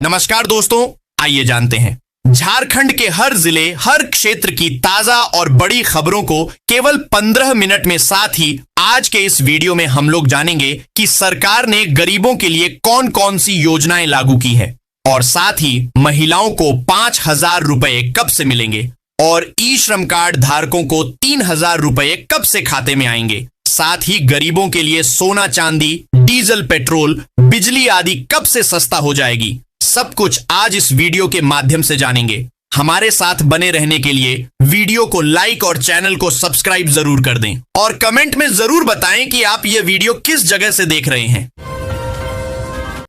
नमस्कार दोस्तों, आइए जानते हैं झारखंड के हर जिले, हर क्षेत्र की ताजा और बड़ी खबरों को केवल 15 मिनट में। साथ ही आज के इस वीडियो में हम लोग जानेंगे कि सरकार ने गरीबों के लिए कौन कौन सी योजनाएं लागू की है और साथ ही महिलाओं को 5,000 रुपए कब से मिलेंगे और ई श्रम कार्ड धारकों को 3,000 रुपए कब से खाते में आएंगे। साथ ही गरीबों के लिए सोना चांदी, डीजल, पेट्रोल, बिजली आदि कब से सस्ता हो जाएगी। सब कुछ आज इस वीडियो के माध्यम से जानेंगे। हमारे साथ बने रहने के लिए वीडियो को लाइक और चैनल को सब्सक्राइब जरूर कर दें और कमेंट में जरूर बताएं कि आप ये वीडियो किस जगह से देख रहे हैं।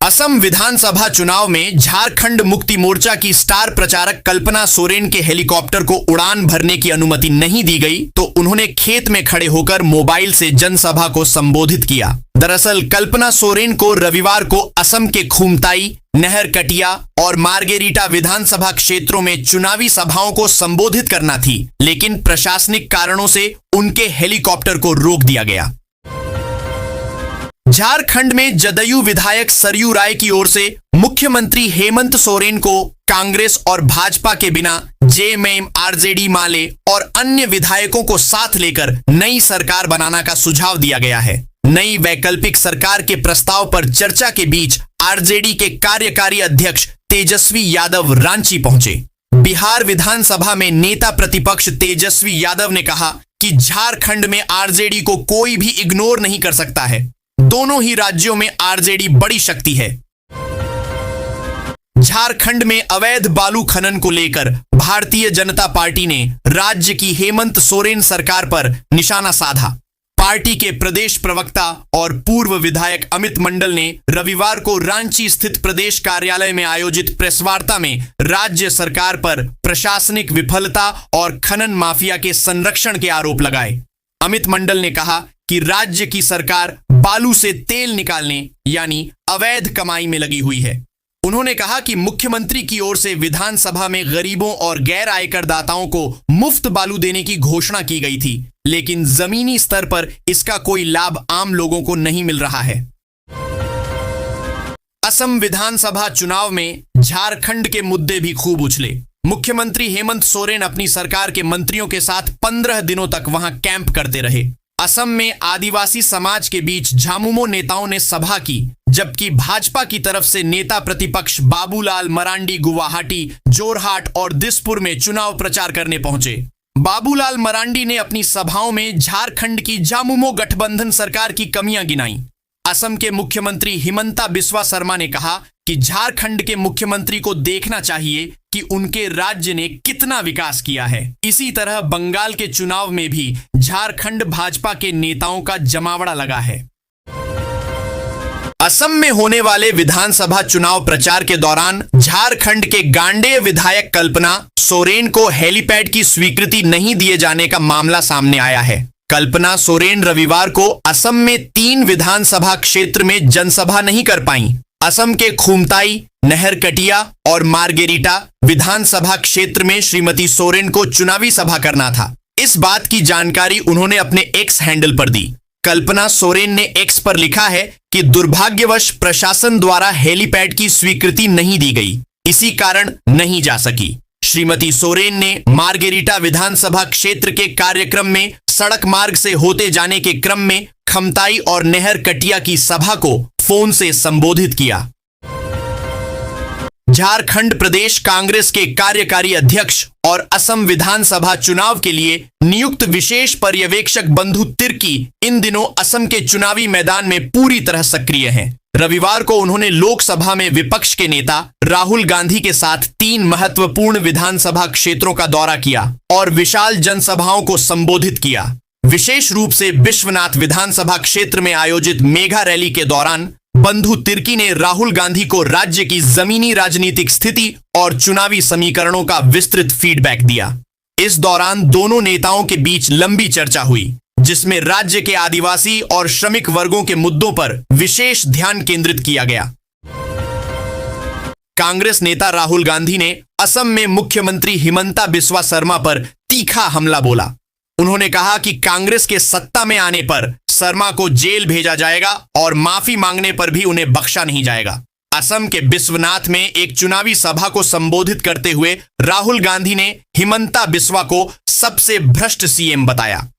असम विधानसभा चुनाव में झारखंड मुक्ति मोर्चा की स्टार प्रचारक कल्पना सोरेन के हेलीकॉप्टर को उड़ान भरने की अनुमति नहीं दी गई तो उन्होंने खेत में खड़े होकर मोबाइल से जनसभा को संबोधित किया। दरअसल कल्पना सोरेन को रविवार को असम के खुमताई, नहरकटिया और मार्गेरिटा विधानसभा क्षेत्रों में चुनावी सभाओं को संबोधित करना थी, लेकिन प्रशासनिक कारणों से उनके हेलीकॉप्टर को रोक दिया गया। झारखंड में जदयू विधायक सरयू राय की ओर से मुख्यमंत्री हेमंत सोरेन को कांग्रेस और भाजपा के बिना जेएमएम, आरजेडी, माले और अन्य विधायकों को साथ लेकर नई सरकार बनाना का सुझाव दिया गया है। नई वैकल्पिक सरकार के प्रस्ताव पर चर्चा के बीच आरजेडी के कार्यकारी अध्यक्ष तेजस्वी यादव रांची पहुंचे। बिहार विधानसभा में नेता प्रतिपक्ष तेजस्वी यादव ने कहा कि झारखंड में आरजेडी को कोई भी इग्नोर नहीं कर सकता है। दोनों ही राज्यों में आरजेडी बड़ी शक्ति है। झारखंड में अवैध बालू खनन को लेकर भारतीय जनता पार्टी ने राज्य की हेमंत सोरेन सरकार पर निशाना साधा। पार्टी के प्रदेश प्रवक्ता और पूर्व विधायक अमित मंडल ने रविवार को रांची स्थित प्रदेश कार्यालय में आयोजित प्रेस वार्ता में राज्य सरकार पर प्रशासनिक विफलता और खनन माफिया के संरक्षण के आरोप लगाए। अमित मंडल ने कहा कि राज्य की सरकार बालू से तेल निकालने यानी अवैध कमाई में लगी हुई है। उन्होंने कहा कि मुख्यमंत्री की ओर से विधानसभा में गरीबों और गैर आयकर दाताओं को मुफ्त बालू देने की घोषणा की गई थी, लेकिन जमीनी स्तर पर इसका कोई लाभ आम लोगों को नहीं मिल रहा है। असम विधानसभा चुनाव में झारखंड के मुद्दे भी खूब उछले। मुख्यमंत्री हेमंत सोरेन अपनी सरकार के मंत्रियों के साथ 15 दिनों तक वहां कैंप करते रहे। असम में आदिवासी समाज के बीच झामुमो नेताओं ने सभा की, जबकि भाजपा की तरफ से नेता प्रतिपक्ष बाबूलाल मरांडी गुवाहाटी, जोरहाट और दिसपुर में चुनाव प्रचार करने पहुंचे। बाबूलाल मरांडी ने अपनी सभाओं में झारखंड की झामुमो गठबंधन सरकार की कमियां गिनाई। असम के मुख्यमंत्री हिमंता बिस्वा शर्मा ने कहा कि झारखंड के मुख्यमंत्री को देखना चाहिए कि उनके राज्य ने कितना विकास किया है। इसी तरह बंगाल के चुनाव में भी झारखंड भाजपा के नेताओं का जमावड़ा लगा है। असम में होने वाले विधानसभा चुनाव प्रचार के दौरान झारखंड के गांडेय विधायक कल्पना सोरेन को हेलीपैड की स्वीकृति नहीं दिए जाने का मामला सामने आया है। कल्पना सोरेन रविवार को असम में 3 विधानसभा क्षेत्र में जनसभा नहीं कर पाई। असम के खुमताई, नहरकटिया और मार्गेरिटा विधानसभा क्षेत्र में श्रीमती सोरेन को चुनावी सभा करना था। इस बात की जानकारी उन्होंने अपने एक्स हैंडल पर दी। कल्पना सोरेन ने एक्स पर लिखा है कि दुर्भाग्यवश प्रशासन द्वारा हेलीपैड की स्वीकृति नहीं दी गई, इसी कारण नहीं जा सकी। श्रीमती सोरेन ने मार्गेरिटा विधानसभा क्षेत्र के कार्यक्रम में सड़क मार्ग से होते जाने के क्रम में खमताई और नहरकटिया की सभा को फोन से संबोधित किया। झारखंड प्रदेश कांग्रेस के कार्यकारी अध्यक्ष और असम विधानसभा चुनाव के लिए नियुक्त विशेष पर्यवेक्षक बंधु तिर्की इन दिनों असम के चुनावी मैदान में पूरी तरह सक्रिय हैं। रविवार को उन्होंने लोकसभा में विपक्ष के नेता राहुल गांधी के साथ 3 महत्वपूर्ण विधानसभा क्षेत्रों का दौरा किया और विशाल जनसभाओं को संबोधित किया। विशेष रूप से विश्वनाथ विधानसभा क्षेत्र में आयोजित मेगा रैली के दौरान बंधु तिर्की ने राहुल गांधी को राज्य की जमीनी राजनीतिक स्थिति और चुनावी समीकरणों का विस्तृत फीडबैक दिया। इस दौरान दोनों नेताओं के बीच लंबी चर्चा हुई, जिसमें राज्य के आदिवासी और श्रमिक वर्गों के मुद्दों पर विशेष ध्यान केंद्रित किया गया। कांग्रेस नेता राहुल गांधी ने असम में मुख्यमंत्री हिमंता बिस्वा शर्मा पर तीखा हमला बोला। उन्होंने कहा कि कांग्रेस के सत्ता में आने पर शर्मा को जेल भेजा जाएगा और माफी मांगने पर भी उन्हें बख्शा नहीं जाएगा। असम के बिस्वनाथ में एक चुनावी सभा को संबोधित करते हुए राहुल गांधी ने हिमंता बिस्वा को सबसे भ्रष्ट सीएम बताया।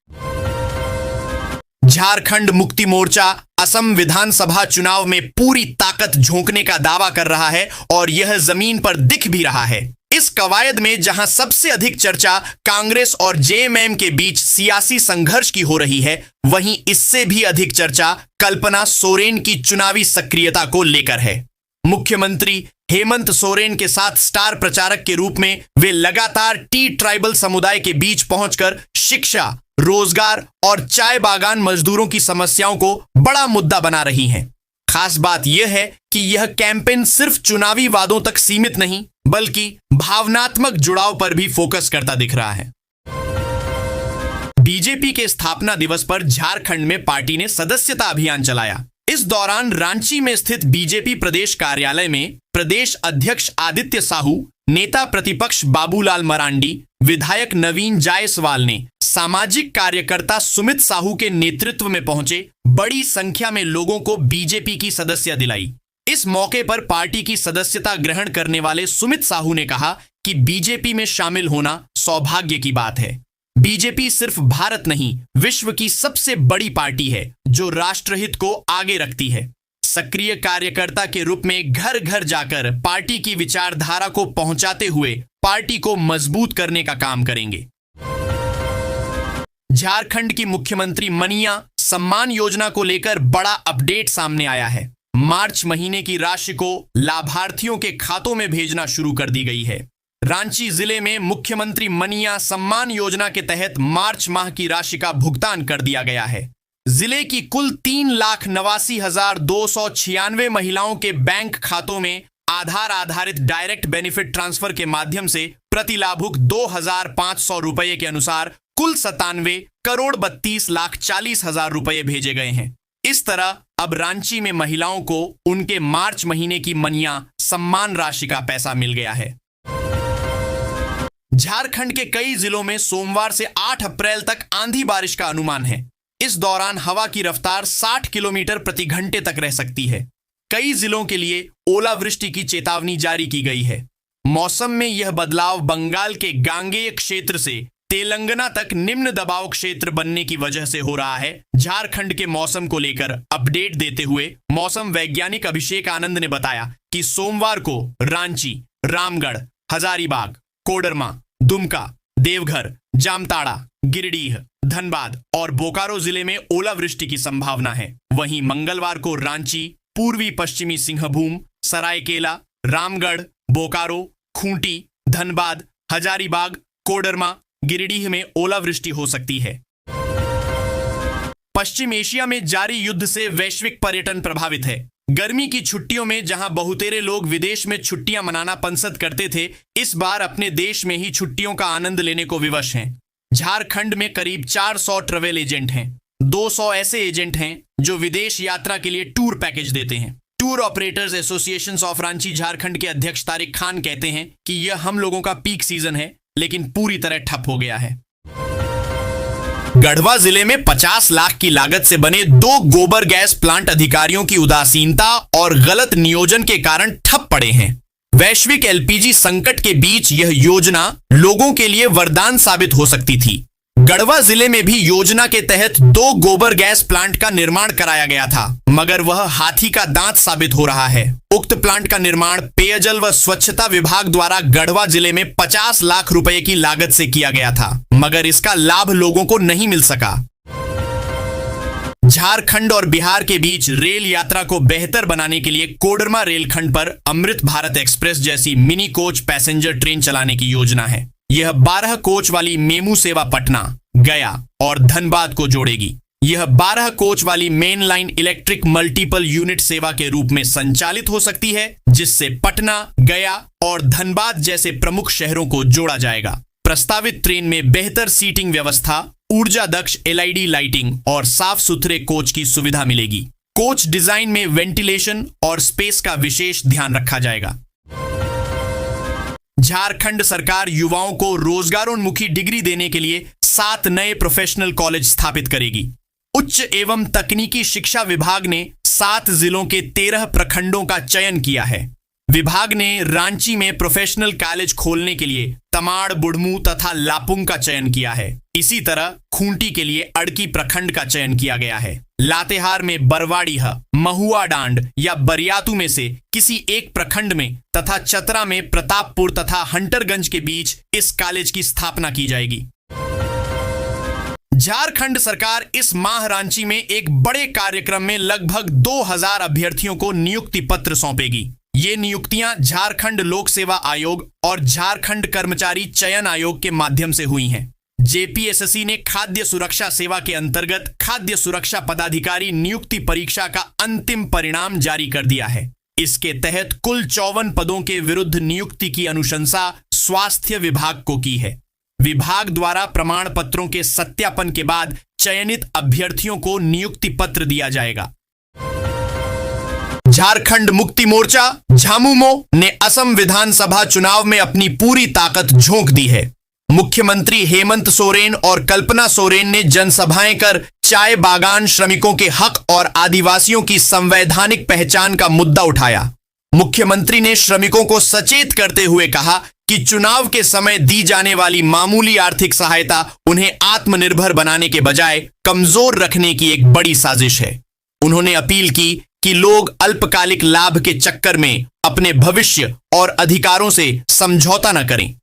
झारखंड मुक्ति मोर्चा असम विधानसभा चुनाव में पूरी ताकत झोंकने का दावा कर रहा है और यह जमीन पर दिख भी रहा है। इस कवायद में जहां सबसे अधिक चर्चा कांग्रेस और जेएमएम के बीच सियासी संघर्ष की हो रही है, वहीं इससे भी अधिक चर्चा कल्पना सोरेन की चुनावी सक्रियता को लेकर है। मुख्यमंत्री हेमंत सोरेन के साथ स्टार प्रचारक के रूप में वे लगातार टी ट्राइबल समुदाय के बीच पहुंचकर शिक्षा, रोजगार और चाय बागान मजदूरों की समस्याओं को बड़ा मुद्दा बना रही हैं। खास बात यह है कि यह कैंपेन सिर्फ चुनावी वादों तक सीमित नहीं, बल्कि भावनात्मक जुड़ाव पर भी फोकस करता दिख रहा है। बीजेपी के स्थापना दिवस पर झारखंड में पार्टी ने सदस्यता अभियान चलाया। इस दौरान रांची में स्थित बीजेपी प्रदेश कार्यालय में प्रदेश अध्यक्ष आदित्य साहू, नेता प्रतिपक्ष बाबूलाल मरांडी, विधायक नवीन जायसवाल ने सामाजिक कार्यकर्ता सुमित साहू के नेतृत्व में पहुंचे बड़ी संख्या में लोगों को बीजेपी की सदस्यता दिलाई। इस मौके पर पार्टी की सदस्यता ग्रहण करने वाले सुमित साहू ने कहा कि बीजेपी में शामिल होना सौभाग्य की बात है। बीजेपी सिर्फ भारत नहीं, विश्व की सबसे बड़ी पार्टी है जो राष्ट्रहित को आगे रखती है। सक्रिय कार्यकर्ता के रूप में घर घर जाकर पार्टी की विचारधारा को पहुंचाते हुए पार्टी को मजबूत करने का काम करेंगे। झारखंड की मुख्यमंत्री मनिया सम्मान योजना को लेकर बड़ा अपडेट सामने आया है। मार्च महीने की राशि को लाभार्थियों के खातों में भेजना शुरू कर दी गई है। रांची जिले में मुख्यमंत्री मनिया सम्मान योजना के तहत मार्च माह की राशि का भुगतान कर दिया गया है। जिले की कुल 3,89,296 महिलाओं के बैंक खातों में आधार आधारित डायरेक्ट बेनिफिट ट्रांसफर के माध्यम से प्रति लाभुक 2,500 रुपये के अनुसार कुल 97,32,40,000 रुपये भेजे गए हैं। इस तरह अब रांची में महिलाओं को उनके मार्च महीने की मनिया सम्मान राशि का पैसा मिल गया है। झारखंड के कई जिलों में सोमवार से 8 अप्रैल तक आंधी बारिश का अनुमान है। इस दौरान हवा की रफ्तार 60 किलोमीटर प्रति घंटे तक रह सकती है। कई जिलों के लिए ओलावृष्टि की चेतावनी जारी की गई है। मौसम में यह बदलाव बंगाल के गांगेय क्षेत्र से तेलंगाना तक निम्न दबाव क्षेत्र बनने की वजह से हो रहा है। झारखंड के मौसम को लेकर अपडेट देते हुए मौसम वैज्ञानिक अभिषेक आनंद ने बताया कि सोमवार को रांची, रामगढ़, हजारीबाग, कोडरमा, दुमका, देवघर, जामताड़ा, गिरिडीह, धनबाद और बोकारो जिले में ओलावृष्टि की संभावना है। वहीं मंगलवार को रांची, पूर्वी पश्चिमी सिंहभूम, सरायकेला, रामगढ़, बोकारो, खूंटी, धनबाद, हजारीबाग, कोडरमा, गिरिडीह में ओलावृष्टि हो सकती है। पश्चिम एशिया में जारी युद्ध से वैश्विक पर्यटन प्रभावित है। गर्मी की छुट्टियों में जहां बहुतेरे लोग विदेश में छुट्टियां मनाना पसंद करते थे, इस बार अपने देश में ही छुट्टियों का आनंद लेने को विवश हैं। झारखंड में करीब 400 ट्रैवल एजेंट हैं। 200 ऐसे एजेंट हैं जो विदेश यात्रा के लिए टूर पैकेज देते हैं। Tour operators association of Ranchi Jharkhand के अध्यक्ष तारिक खान कहते हैं कि यह हम लोगों का पीक सीजन है, लेकिन पूरी तरह ठप हो गया है। गढ़वा जिले में 50 लाख की लागत से बने 2 गोबर गैस प्लांट अधिकारियों की उदासीनता और गलत नियोजन के कारण ठप पड़े हैं। वैश्विक एलपीजी संकट के बीच यह योजना लोगों के लिए वरदान साबित हो सकती थी। गढ़वा जिले में भी योजना के तहत 2 गोबर गैस प्लांट का निर्माण कराया गया था, मगर वह हाथी का दांत साबित हो रहा है। उक्त प्लांट का निर्माण पेयजल व स्वच्छता विभाग द्वारा गढ़वा जिले में 50 लाख रुपए की लागत से किया गया था, मगर इसका लाभ लोगों को नहीं मिल सका। झारखंड और बिहार के बीच रेल यात्रा को बेहतर बनाने के लिए कोडरमा रेलखंड पर अमृत भारत एक्सप्रेस जैसी मिनी कोच पैसेंजर ट्रेन चलाने की योजना है। यह 12 कोच वाली मेमू सेवा पटना, गया और धनबाद को जोड़ेगी। यह 12 कोच वाली main line electric multiple unit सेवा के रूप में संचालित हो सकती है, जिससे पटना, गया और धनबाद जैसे प्रमुख शहरों को जोड़ा जाएगा। प्रस्तावित ट्रेन में बेहतर सीटिंग व्यवस्था, ऊर्जा दक्ष एलईडी लाइटिंग और साफ सुथरे कोच की सुविधा मिलेगी। कोच डिजाइन में वेंटिलेशन और स्पेस का विशेष ध्यान रखा जाएगा। झारखंड सरकार युवाओं को रोजगारोन्मुखी डिग्री देने के लिए 7 नए प्रोफेशनल कॉलेज स्थापित करेगी। उच्च एवं तकनीकी शिक्षा विभाग ने 7 जिलों के 13 प्रखंडों का चयन किया है। विभाग ने रांची में प्रोफेशनल कॉलेज खोलने के लिए तमाड़, बुढ़मू तथा लापुंग का चयन किया है। इसी तरह खूंटी के लिए अड़की प्रखंड का चयन किया गया है। लातेहार में बरवाडीह, महुआ डांड या बरियातू में से किसी एक प्रखंड में तथा चतरा में प्रतापपुर तथा हंटरगंज के बीच इस कॉलेज की स्थापना की जाएगी। झारखंड सरकार इस माह रांची में एक बड़े कार्यक्रम में लगभग 2000 अभ्यर्थियों को नियुक्ति पत्र सौंपेगी। ये नियुक्तियां झारखंड लोक सेवा आयोग और झारखंड कर्मचारी चयन आयोग के माध्यम से हुई हैं। जेपीएसएससी ने खाद्य सुरक्षा सेवा के अंतर्गत खाद्य सुरक्षा पदाधिकारी नियुक्ति परीक्षा का अंतिम परिणाम जारी कर दिया है। इसके तहत कुल 54 पदों के विरुद्ध नियुक्ति की अनुशंसा स्वास्थ्य विभाग को की है। विभाग द्वारा प्रमाण पत्रों के सत्यापन के बाद चयनित अभ्यर्थियों को नियुक्ति पत्र दिया जाएगा। झारखंड मुक्ति मोर्चा झामुमो ने असम विधानसभा चुनाव में अपनी पूरी ताकत झोंक दी है। मुख्यमंत्री हेमंत सोरेन और कल्पना सोरेन ने जनसभाएं कर चाय बागान श्रमिकों के हक और आदिवासियों की संवैधानिक पहचान का मुद्दा उठाया। मुख्यमंत्री ने श्रमिकों को सचेत करते हुए कहा कि चुनाव के समय दी जाने वाली मामूली आर्थिक सहायता उन्हें आत्मनिर्भर बनाने के बजाय कमजोर रखने की एक बड़ी साजिश है। उन्होंने अपील की कि लोग अल्पकालिक लाभ के चक्कर में अपने भविष्य और अधिकारों से समझौता न करें।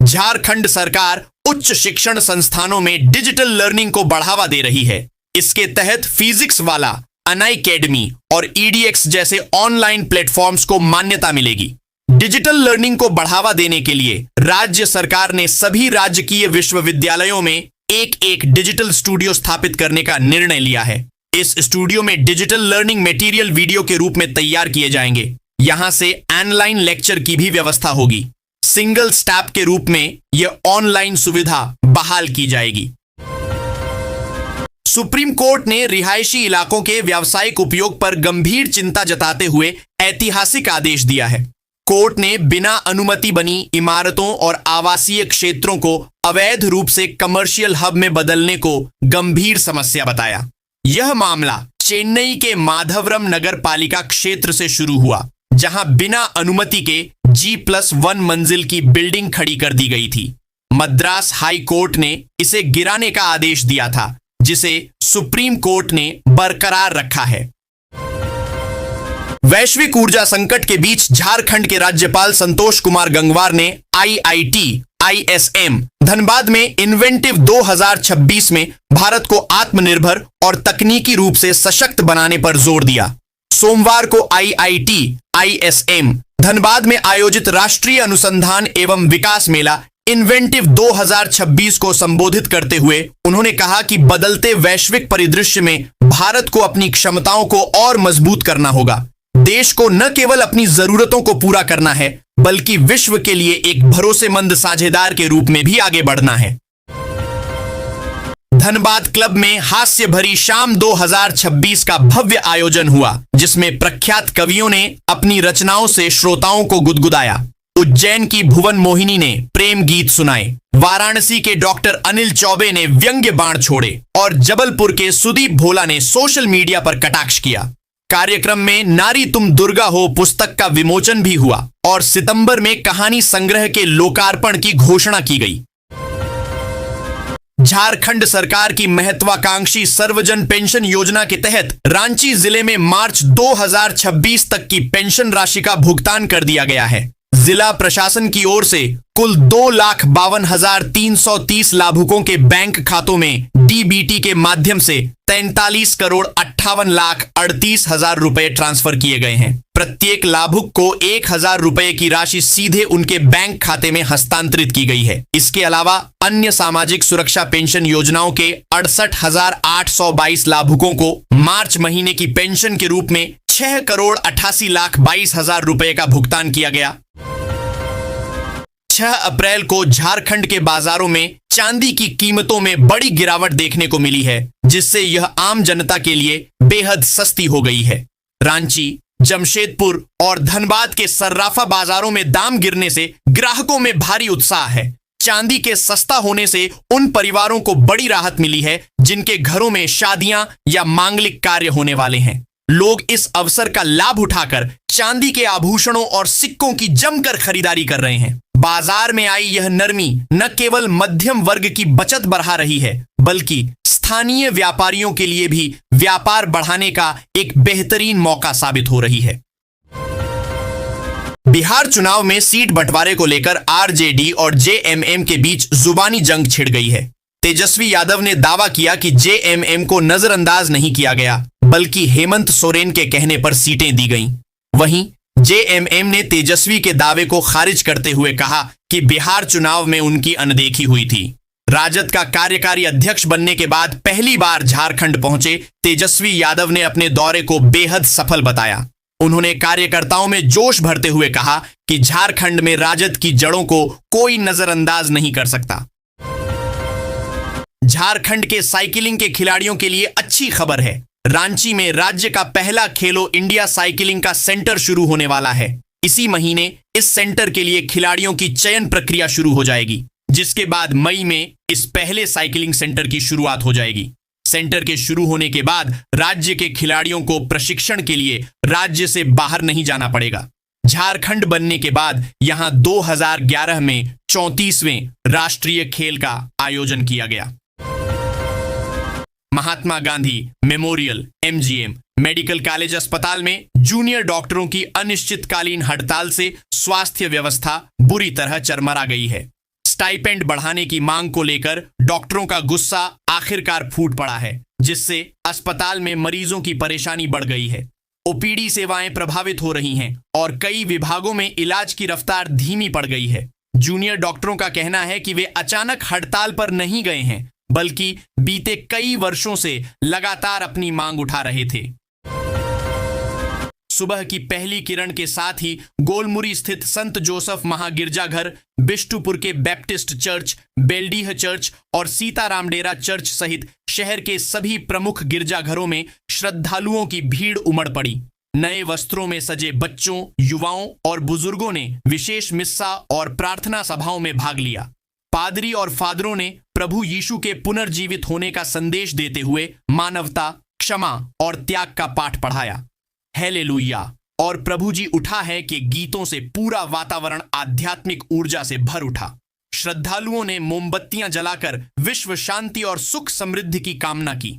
झारखंड सरकार उच्च शिक्षण संस्थानों में डिजिटल लर्निंग को बढ़ावा दे रही है। इसके तहत फिजिक्स वाला, अनअकैडमी और ईडीएक्स जैसे ऑनलाइन प्लेटफॉर्म्स को मान्यता मिलेगी। डिजिटल लर्निंग को बढ़ावा देने के लिए राज्य सरकार ने सभी राजकीय विश्वविद्यालयों में एक डिजिटल स्टूडियो स्थापित करने का निर्णय लिया है। इस स्टूडियो में डिजिटल लर्निंग मटेरियल वीडियो के रूप में तैयार किए जाएंगे। यहां से ऑनलाइन लेक्चर की भी व्यवस्था होगी। सिंगल स्टैप के रूप में यह ऑनलाइन सुविधा बहाल की जाएगी। सुप्रीम कोर्ट ने रिहायशी इलाकों के व्यावसायिक उपयोग पर गंभीर चिंता जताते हुए ऐतिहासिक आदेश दिया है। कोर्ट ने बिना अनुमति बनी इमारतों और आवासीय क्षेत्रों को अवैध रूप से कमर्शियल हब में बदलने को गंभीर समस्या बताया। यह मामला चेन्नई के माधवरम नगर पालिका क्षेत्र से शुरू हुआ, जहां बिना अनुमति के G+1 मंजिल की बिल्डिंग खड़ी कर दी गई थी। मद्रास हाई कोर्ट ने इसे गिराने का आदेश दिया था, जिसे सुप्रीम कोर्ट ने बरकरार रखा है। वैश्विक ऊर्जा संकट के बीच झारखंड के राज्यपाल संतोष कुमार गंगवार ने IIT ISM धनबाद में इन्वेंटिव 2026 में भारत को आत्मनिर्भर और तकनीकी रूप से सशक्त बनाने पर जोर दिया। सोमवार को IIT ISM धनबाद में आयोजित राष्ट्रीय अनुसंधान एवं विकास मेला इन्वेंटिव 2026 को संबोधित करते हुए उन्होंने कहा कि बदलते वैश्विक परिदृश्य में भारत को अपनी क्षमताओं को और मजबूत करना होगा। देश को न केवल अपनी जरूरतों को पूरा करना है, बल्कि विश्व के लिए एक भरोसेमंद साझेदार के रूप में भी आगे बढ़ना है। धनबाद क्लब में हास्य भरी शाम 2026 का भव्य आयोजन हुआ, जिसमें प्रख्यात कवियों ने अपनी रचनाओं से श्रोताओं को गुदगुदाया। उज्जैन की भुवन मोहिनी ने प्रेम गीत सुनाए, वाराणसी के डॉक्टर अनिल चौबे ने व्यंग्य बाण छोड़े और जबलपुर के सुदीप भोला ने सोशल मीडिया पर कटाक्ष किया। कार्यक्रम में नारी तुम दुर्गा हो पुस्तक का विमोचन भी हुआ और सितंबर में कहानी संग्रह के लोकार्पण की घोषणा की गई। झारखंड सरकार की महत्वाकांक्षी सर्वजन पेंशन योजना के तहत रांची जिले में मार्च 2026 तक की पेंशन राशि का भुगतान कर दिया गया है। जिला प्रशासन की ओर से कुल 2,52,330 लाभुकों के बैंक खातों में डीबीटी के माध्यम से 43,58,38,000 रुपए ट्रांसफर किए गए हैं। प्रत्येक लाभुक को 1,000 रुपए की राशि सीधे उनके बैंक खाते में हस्तांतरित की गई है। इसके अलावा अन्य सामाजिक सुरक्षा पेंशन योजनाओं के 68,822 लाभुकों को मार्च महीने की पेंशन के रूप में 6,88,22,000 रुपए का भुगतान किया गया। 6 अप्रैल को झारखंड के बाजारों में चांदी की कीमतों में बड़ी गिरावट देखने को मिली है, जिससे यह आम जनता के लिए बेहद सस्ती हो गई है। रांची, जमशेदपुर और धनबाद के सर्राफा बाजारों में दाम गिरने से ग्राहकों में भारी उत्साह है। चांदी के सस्ता होने से उन परिवारों को बड़ी राहत मिली है जिनके घरों में शादियां या मांगलिक कार्य होने वाले हैं। लोग इस अवसर का लाभ उठाकर चांदी के आभूषणों और सिक्कों की जमकर खरीदारी कर रहे हैं। बाजार में आई यह नरमी न केवल मध्यम वर्ग की बचत बढ़ा रही है, बल्कि स्थानीय व्यापारियों के लिए भी व्यापार बढ़ाने का एक बेहतरीन मौका साबित हो रही है। बिहार चुनाव में सीट बंटवारे को लेकर आरजेडी और जेएमएम के बीच जुबानी जंग छिड़ गई है। तेजस्वी यादव ने दावा किया कि जेएमएम को नजरअंदाज नहीं किया गया, बल्कि हेमंत सोरेन के कहने पर सीटें दी गईं। वहीं जेएमएम ने तेजस्वी के दावे को खारिज करते हुए कहा कि बिहार चुनाव में उनकी अनदेखी हुई थी। राजद का कार्यकारी अध्यक्ष बनने के बाद पहली बार झारखंड पहुंचे तेजस्वी यादव ने अपने दौरे को बेहद सफल बताया। उन्होंने कार्यकर्ताओं में जोश भरते हुए कहा कि झारखंड में राजद की जड़ों को कोई नजरअंदाज नहीं कर सकता। झारखंड के साइकिलिंग के खिलाड़ियों के लिए अच्छी खबर है। रांची में राज्य का पहला खेलो इंडिया साइकिलिंग का सेंटर शुरू होने वाला है। इसी महीने इस सेंटर के लिए खिलाड़ियों की चयन प्रक्रिया शुरू हो जाएगी, जिसके बाद मई में इस पहले साइकिलिंग सेंटर की शुरुआत हो जाएगी। सेंटर के शुरू होने के बाद राज्य के खिलाड़ियों को प्रशिक्षण के लिए राज्य से बाहर नहीं जाना पड़ेगा। झारखंड बनने के बाद यहां 2011 में 34वें राष्ट्रीय खेल का आयोजन किया गया। Mahatma Gandhi memorial MGM medical college अस्पताल में जूनियर डॉक्टरों की अनिश्चितकालीन हड़ताल से स्वास्थ्य व्यवस्था बुरी तरह चरमरा गई है। स्टाइपेंड बढ़ाने की मांग को लेकर डॉक्टरों का गुस्सा आखिरकार फूट पड़ा है, जिससे अस्पताल में मरीजों की परेशानी बढ़ गई है। ओपीडी सेवाएं प्रभावित हो रही हैं और कई विभागों में इलाज की रफ्तार धीमी पड़ गई है। जूनियर डॉक्टरों का कहना है कि वे अचानक हड़ताल पर नहीं गए हैं, बल्कि बीते कई वर्षों से लगातार अपनी मांग उठा रहे थे। सुबह की पहली किरण के साथ ही गोलमुरी स्थित संत जोसफ महागिरजाघर, बिष्टुपुर के बैप्टिस्ट चर्च, बेलडीह चर्च और सीताराम डेरा चर्च सहित शहर के सभी प्रमुख गिरजाघरों में श्रद्धालुओं की भीड़ उमड़ पड़ी। नए वस्त्रों में सजे बच्चों, युवाओं और बुजुर्गों ने विशेष मिस्सा और प्रार्थना सभाओं में भाग लिया। पादरी और फादरों ने प्रभु यीशु के पुनर्जीवित होने का संदेश देते हुए मानवता, क्षमा और त्याग का पाठ पढ़ाया। हालेलुया और प्रभु जी उठा है कि गीतों से पूरा वातावरण आध्यात्मिक ऊर्जा से भर उठा। श्रद्धालुओं ने मोमबत्तियां जलाकर विश्व शांति और सुख समृद्धि की कामना की।